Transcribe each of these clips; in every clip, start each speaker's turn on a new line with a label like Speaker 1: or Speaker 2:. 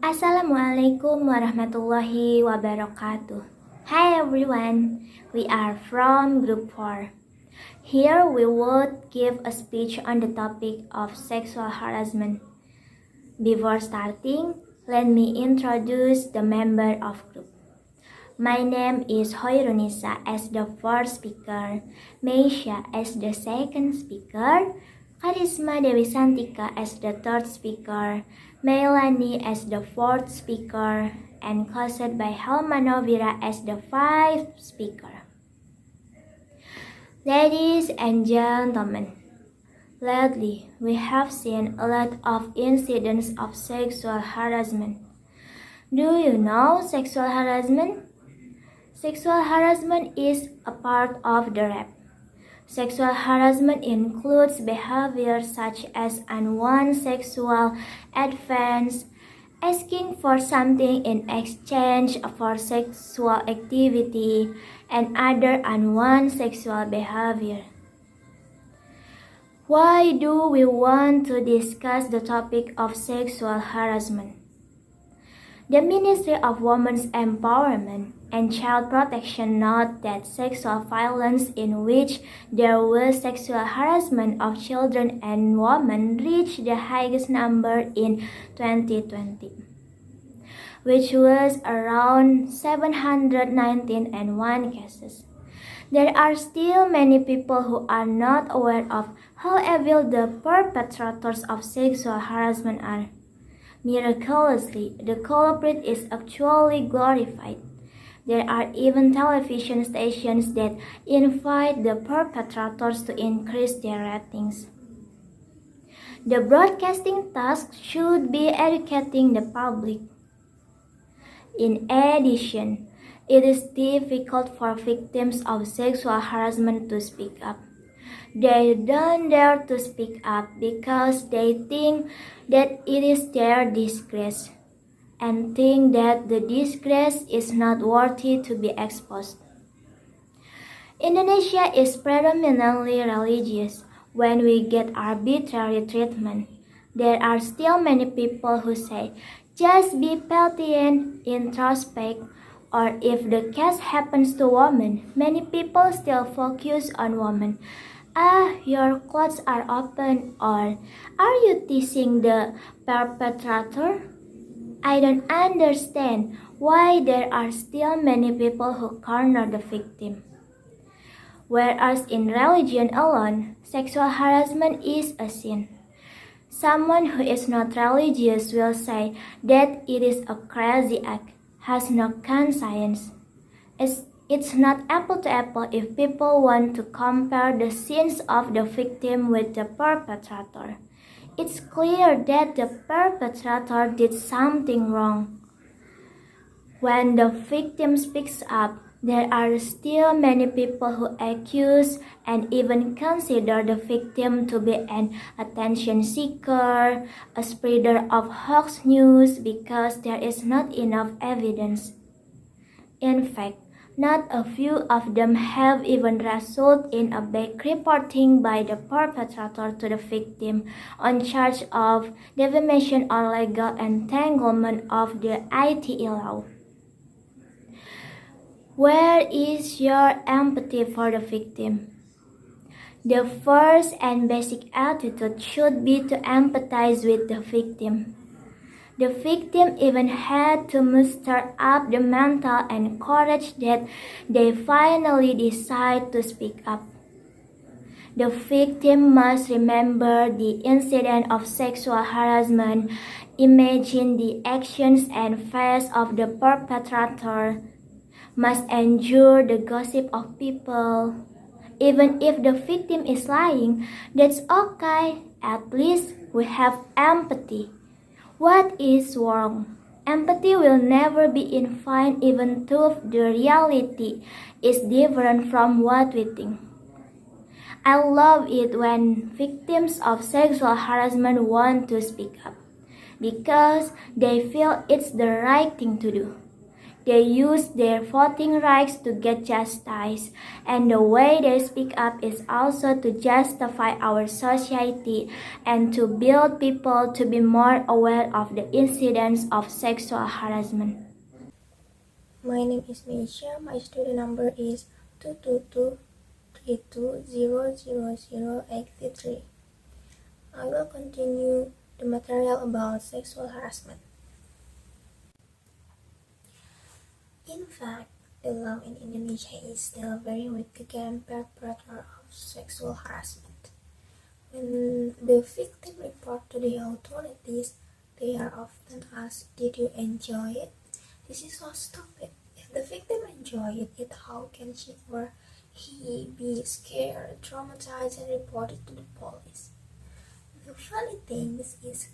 Speaker 1: Assalamualaikum warahmatullahi wabarakatuh. Hi everyone, we are from Group 4. Here we would give a speech on the topic of sexual harassment. Before starting, let me introduce the member of group. My name is Khoirunnisa as the first speaker, Meisya as the second speaker, Kharisma Dewi as the third speaker, Meilani as the fourth speaker, and closed by Helma Novira as the fifth speaker. Ladies and gentlemen, lately we have seen a lot of incidents of sexual harassment. Do you know sexual harassment? Sexual harassment is a part of the rape. Sexual harassment includes behaviors such as unwanted sexual advance, asking for something in exchange for sexual activity, and other unwanted sexual behavior. Why do we want to discuss the topic of sexual harassment? The Ministry of Women's Empowerment and Child Protection note that sexual violence in which there was sexual harassment of children and women reached the highest number in 2020, which was around 719 cases. There are still many people who are not aware of how evil the perpetrators of sexual harassment are. Miraculously, the culprit is actually glorified. There are even television stations that invite the perpetrators to increase their ratings. The broadcasting task should be educating the public. In addition, it is difficult for victims of sexual harassment to speak up. They don't dare to speak up because they think that it is their disgrace and think that the disgrace is not worthy to be exposed. Indonesia is predominantly religious. When we get arbitrary treatment, there are still many people who say, just be petty and introspect, or if the case happens to women, many people still focus on women. Your clothes are open, or are you teasing the perpetrator? I don't understand why there are still many people who corner the victim. Whereas in religion alone, sexual harassment is a sin. Someone who is not religious will say that it is a crazy act, has no conscience. It's not apple to apple if people want to compare the sins of the victim with the perpetrator. It's clear that the perpetrator did something wrong. When the victim speaks up, there are still many people who accuse and even consider the victim to be an attention seeker, a spreader of hoax news because there is not enough evidence. In fact, not a few of them have even resulted in a back reporting by the perpetrator to the victim on charge of defamation or legal entanglement of the ITE law. Where is your empathy for the victim? The first and basic attitude should be to empathize with the victim. The victim even had to muster up the mental and courage that they finally decide to speak up. The victim must remember the incident of sexual harassment, imagine the actions and face of the perpetrator, must endure the gossip of people. Even if the victim is lying, that's okay. At least we have empathy. What is wrong? Empathy will never be infinite even though the reality is different from what we think. I love it when victims of sexual harassment want to speak up because they feel it's the right thing to do. They use their voting rights to get chastised, and the way they speak up is also to justify our society and to build people to be more aware of the incidents of sexual harassment.
Speaker 2: My name is Meisya. My student number is 222-32000083. I will continue the material about sexual harassment. In fact, the law in Indonesia is still very weak against perpetrators of sexual harassment. When the victim report to the authorities, they are often asked, "Did you enjoy it?" This is so stupid. If the victim enjoyed it, how can she or he be scared, traumatized, and report it to the police? The funny thing is,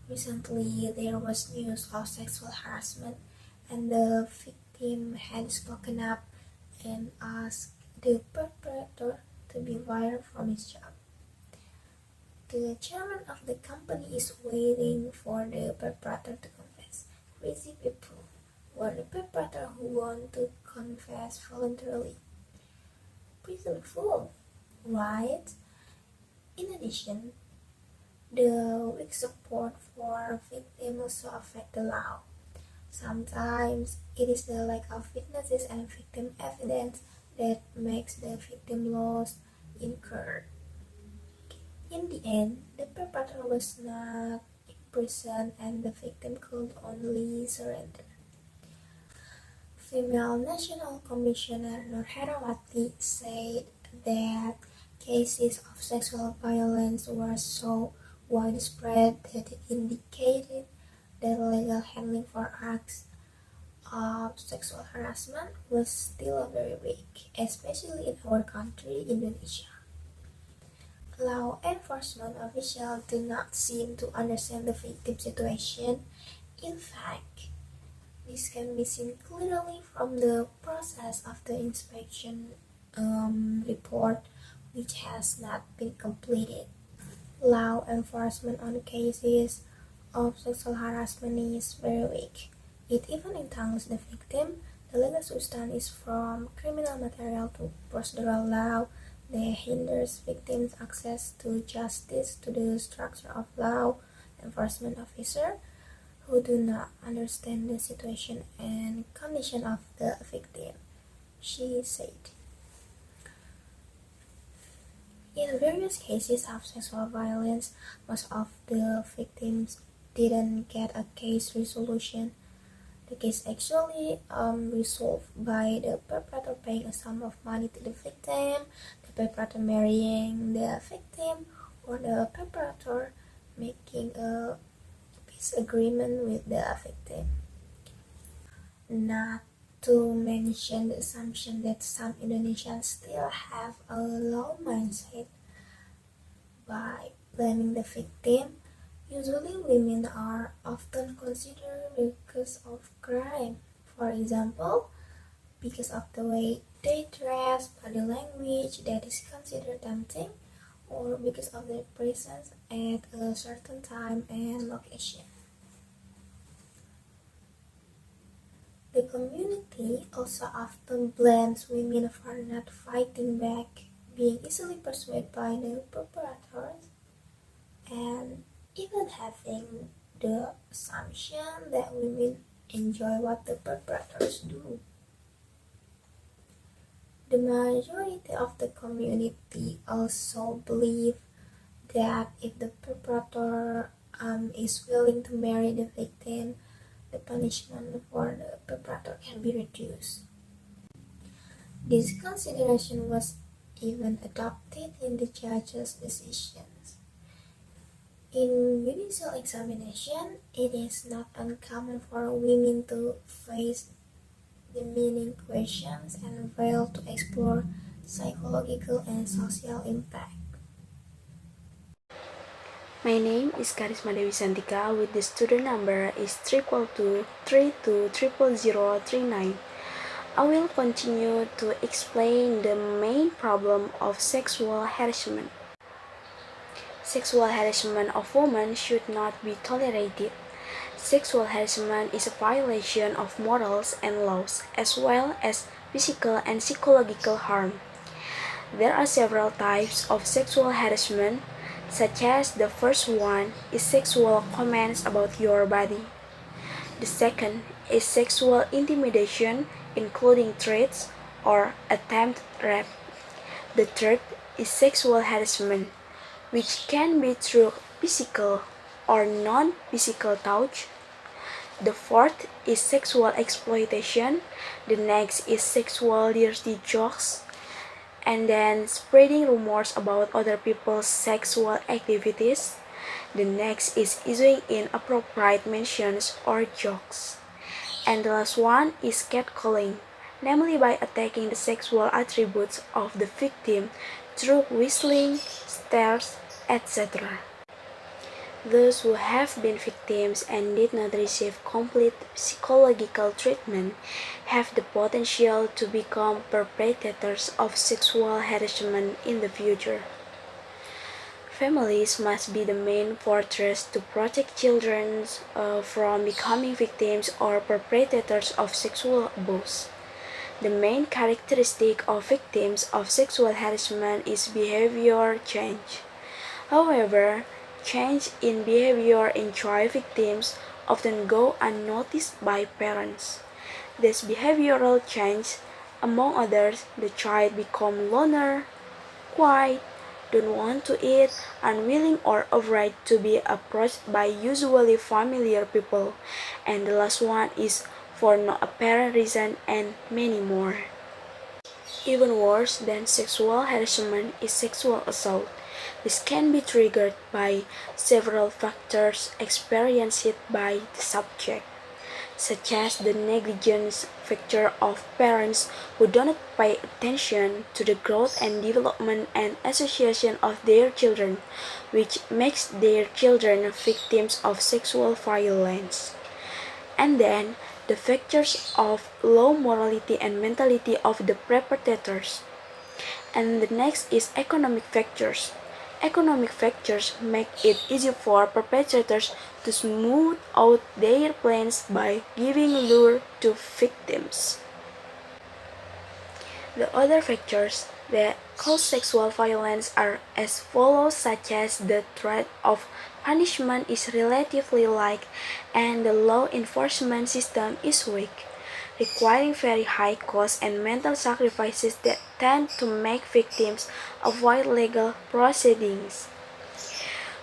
Speaker 2: recently there was news of sexual harassment, and the victim had spoken up and asked the perpetrator to be fired from his job. The chairman of the company is waiting for the perpetrator to confess. Crazy people. Or the perpetrator who want to confess voluntarily. Prison fool, right? In addition, the weak support for victims also affect the law. Sometimes it is the lack of witnesses and victim evidence that makes the victim loss incurred. In the end, the perpetrator was not imprisoned and the victim could only surrender. Female National Commissioner Nur Herawati said that cases of sexual violence were so widespread that it indicated that legal handling for acts of sexual harassment was still very weak, especially in our country, Indonesia. Law enforcement officials do not seem to understand the victim's situation. In fact, this can be seen clearly from the process of the inspection report, which has not been completed. Law enforcement on cases of sexual harassment is very weak. It even entangles the victim. The legal substance is from criminal material to procedural law that hinders victims' access to justice to the structure of law enforcement officers who do not understand the situation and condition of the victim, she said. In various cases of sexual violence, most of the victims didn't get a case resolution. The case actually resolved by the perpetrator paying a sum of money to the victim, the perpetrator marrying the victim, or the perpetrator making a peace agreement with the victim. Not to mention the assumption that some Indonesians still have a low mindset by blaming the victim. Usually women are often considered because of crime. For example, because of the way they dress, body language that is considered tempting, or because of their presence at a certain time and location. The community also often blames women for not fighting back, being easily persuaded by the perpetrators, and even having the assumption that women enjoy what the perpetrators do. The majority of the community also believe that if the perpetrator is willing to marry the victim, the punishment for the perpetrator can be reduced. This consideration was even adopted in the judge's decisions. In judicial examination, it is not uncommon for women to face demeaning questions and fail to explore psychological and social impact.
Speaker 3: My name is Kharisma Dewi with the student number is 222320039. I will continue to explain the main problem of sexual harassment. Sexual harassment of women should not be tolerated. Sexual harassment is a violation of morals and laws, as well as physical and psychological harm. There are several types of sexual harassment, such as the first one is sexual comments about your body. The second is sexual intimidation, including threats or attempted rape. The third is sexual harassment, which can be through physical or non-physical touch. The fourth is sexual exploitation. The next is sexual dirty jokes. And then spreading rumors about other people's sexual activities. The next is issuing inappropriate mentions or jokes. And the last one is catcalling, namely by attacking the sexual attributes of the victim through whistling, stares, etc. Those who have been victims and did not receive complete psychological treatment have the potential to become perpetrators of sexual harassment in the future. Families must be the main fortress to protect children from becoming victims or perpetrators of sexual abuse. The main characteristic of victims of sexual harassment is behavior change. However, change in behavior in child victims often go unnoticed by parents. This behavioral change, among others, the child becomes loner, quiet, don't want to eat, unwilling or afraid to be approached by usually familiar people, and the last one is for no apparent reason, and many more. Even worse than sexual harassment is sexual assault. This can be triggered by several factors experienced by the subject, such as the negligence factor of parents who do not pay attention to the growth and development and association of their children, which makes their children victims of sexual violence. And then, the factors of low morality and mentality of the perpetrators. And the next is economic factors. Economic factors make it easy for perpetrators to smooth out their plans by giving lure to victims. The other factors that cause sexual violence are as follows, such as the threat of punishment is relatively light and the law enforcement system is weak, requiring very high costs and mental sacrifices that tend to make victims avoid legal proceedings.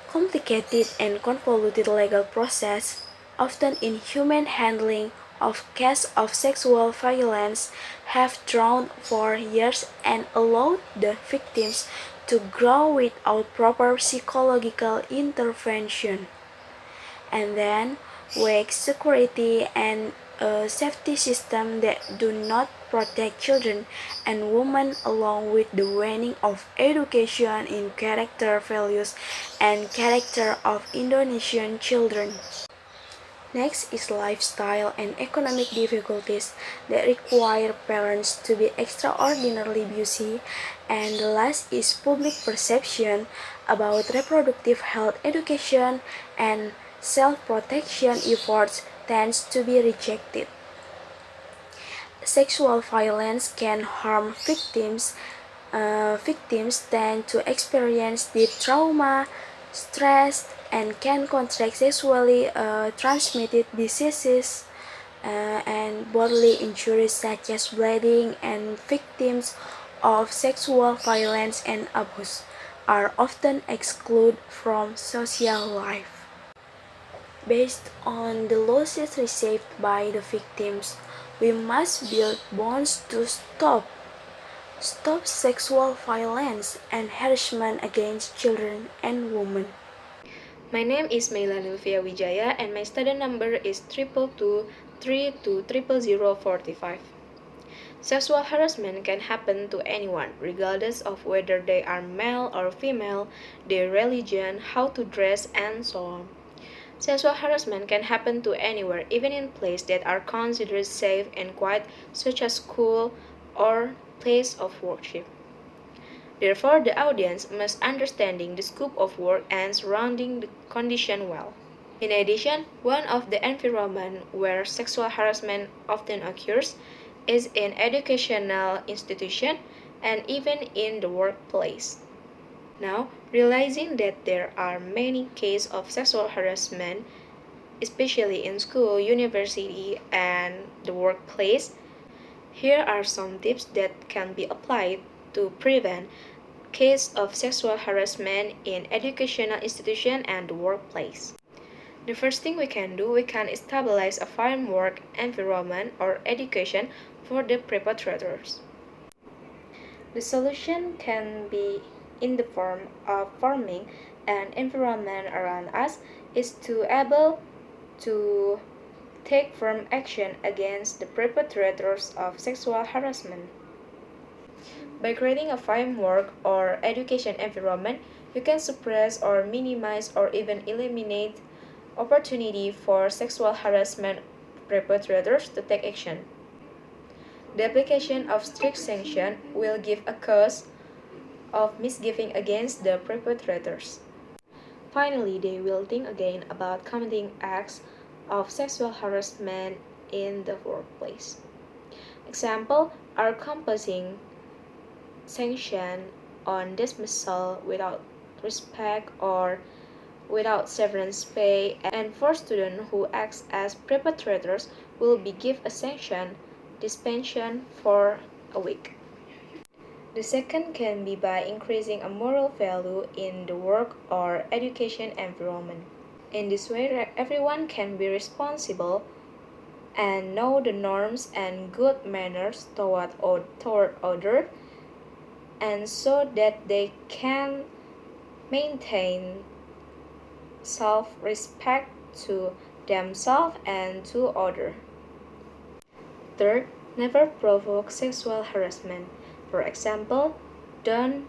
Speaker 3: Complicated and convoluted legal process, often inhuman handling of cases of sexual violence, have drawn for years and allowed the victims to grow without proper psychological intervention. And then, weak security and a safety system that do not protect children and women, along with the waning of education in character values and character of Indonesian children. Next is lifestyle and economic difficulties that require parents to be extraordinarily busy, and the last is public perception about reproductive health education and self-protection efforts tends to be rejected. Sexual violence can harm victims. Victims tend to experience deep trauma, stress, and can contract sexually transmitted diseases and bodily injuries such as bleeding, and victims of sexual violence and abuse are often excluded from social life. Based on the losses received by the victims, we must build bonds to stop sexual violence and harassment against children and women.
Speaker 4: My name is Meilani Luthfiyyah and my student number is 222320045. Sexual harassment can happen to anyone, regardless of whether they are male or female, their religion, how to dress, and so on. Sexual harassment can happen to anywhere, even in places that are considered safe and quiet, such as school or place of worship. Therefore, the audience must understanding the scope of work and surrounding the condition well. In addition, one of the environments where sexual harassment often occurs is in educational institutions and even in the workplace. Now, realizing that there are many cases of sexual harassment, especially in school, university, and the workplace, here are some tips that can be applied to prevent cases of sexual harassment in educational institution and the workplace. The first thing we can do, we can establish a framework environment or education for the perpetrators. The solution can be in the form of forming an environment around us is to able to take firm action against the perpetrators of sexual harassment. By creating a framework or education environment, you can suppress or minimize or even eliminate opportunity for sexual harassment perpetrators to take action. The application of strict sanction will give a cause of misgiving against the perpetrators. Finally, they will think again about committing acts of sexual harassment in the workplace. Example are composing sanction on dismissal without respect or without severance pay, and for students who act as perpetrators will be given a sanction suspension for a week. The second can be by increasing a moral value in the work or education environment. In this way, everyone can be responsible and know the norms and good manners toward others, and so that they can maintain self-respect to themselves and to others. Third, never provoke sexual harassment. For example, don't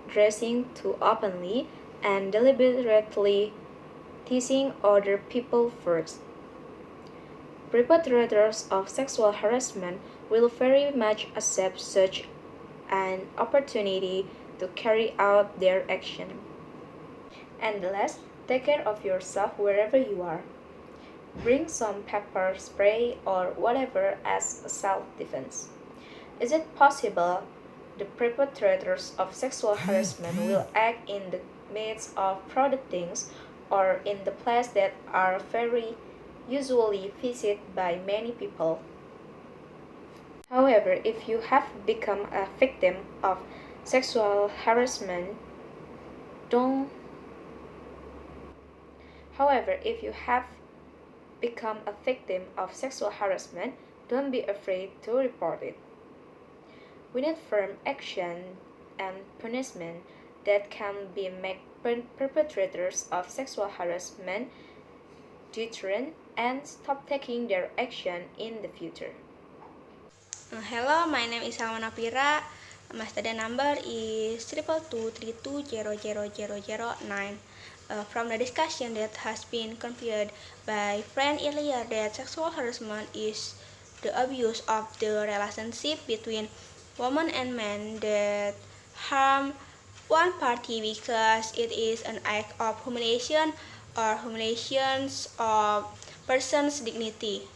Speaker 4: dressing too openly and deliberately teasing other people first. Perpetrators of sexual harassment will very much accept such an opportunity to carry out their action. And last, take care of yourself wherever you are. Bring some pepper spray or whatever as a self-defense. Is it possible the perpetrators of sexual harassment will act in the midst of crowded things or in the places that are very usually visited by many people? However, if you have become a victim of sexual harassment, don't However, if you have become a victim of sexual harassment, don't be afraid to report it. We need firm action and punishment that can be make perpetrators of sexual harassment deterrent and stop taking their action in the future.
Speaker 5: Hello, my name is Helma Novira. My student number is 22232000009. From the discussion that has been conveyed by friend earlier, that sexual harassment is the abuse of the relationship between woman and man that harm one party because it is an act of humiliation or humiliations of person's dignity.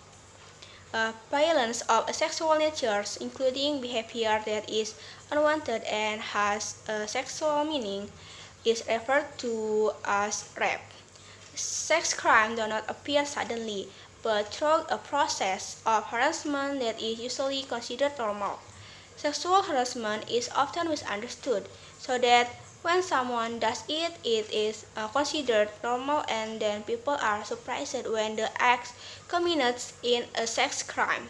Speaker 5: Violence of a sexual nature, including behavior that is unwanted and has a sexual meaning, is referred to as rape. Sex crimes do not appear suddenly, but through a process of harassment that is usually considered normal. Sexual harassment is often misunderstood, so that when someone does it, it is considered normal, and then people are surprised when the act culminates in a sex crime.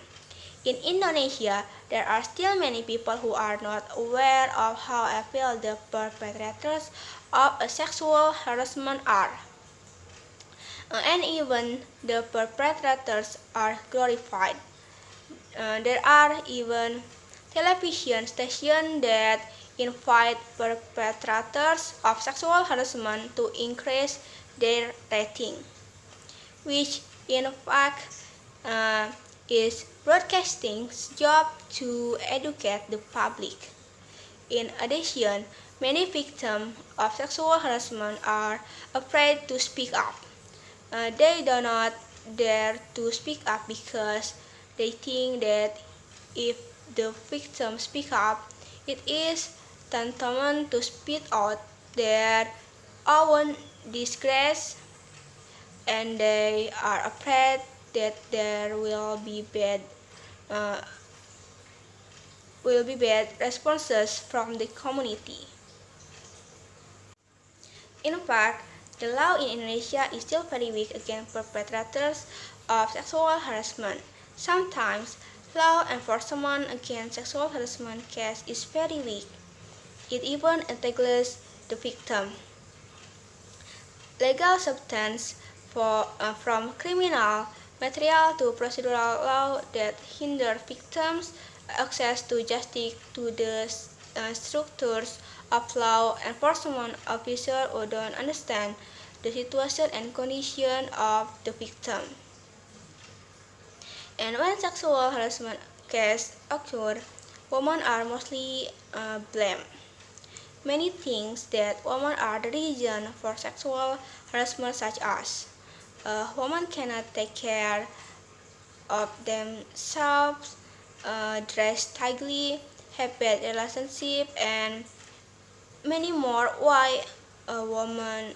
Speaker 5: In Indonesia, there are still many people who are not aware of how awful the perpetrators of a sexual harassment are. And even the perpetrators are glorified. There are even television stations that invite perpetrators of sexual harassment to increase their rating, which in fact is broadcasting's job to educate the public. In addition, many victims of sexual harassment are afraid to speak up. They do not dare to speak up because they think that if the victim speaks up, it is tantamount to spit out their own disgrace, and they are afraid that there uh, will be bad responses from the community. In fact, the law in Indonesia is still very weak against perpetrators of sexual harassment. Sometimes, law enforcement against sexual harassment cases is very weak. It even entangles the victim. Legal substance from criminal material to procedural law that hinder victims' access to justice to the structures of law enforcement officers who don't understand the situation and condition of the victim. And when sexual harassment cases occur, women are mostly blamed. Many think that women are the reason for sexual harassment, such as women cannot take care of themselves, dress tightly, have bad relationship, and many more. Why women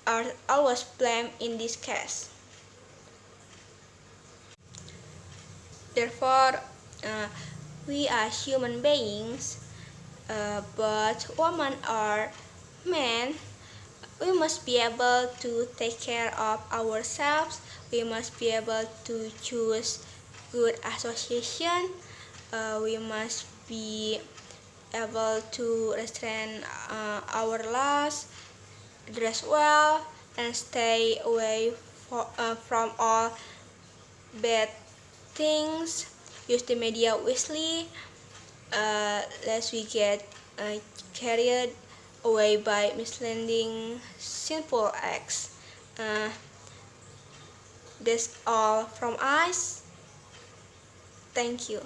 Speaker 5: are always blamed in this case. Therefore, uh, we are human beings, but women are men. We must be able to take care of ourselves. We must be able to choose good association. We must be able to restrain our lust, dress well, and stay away from all bad things. Use the media wisely, lest we get carried away by misleading sinful acts. Uh, that's all from us. Thank you.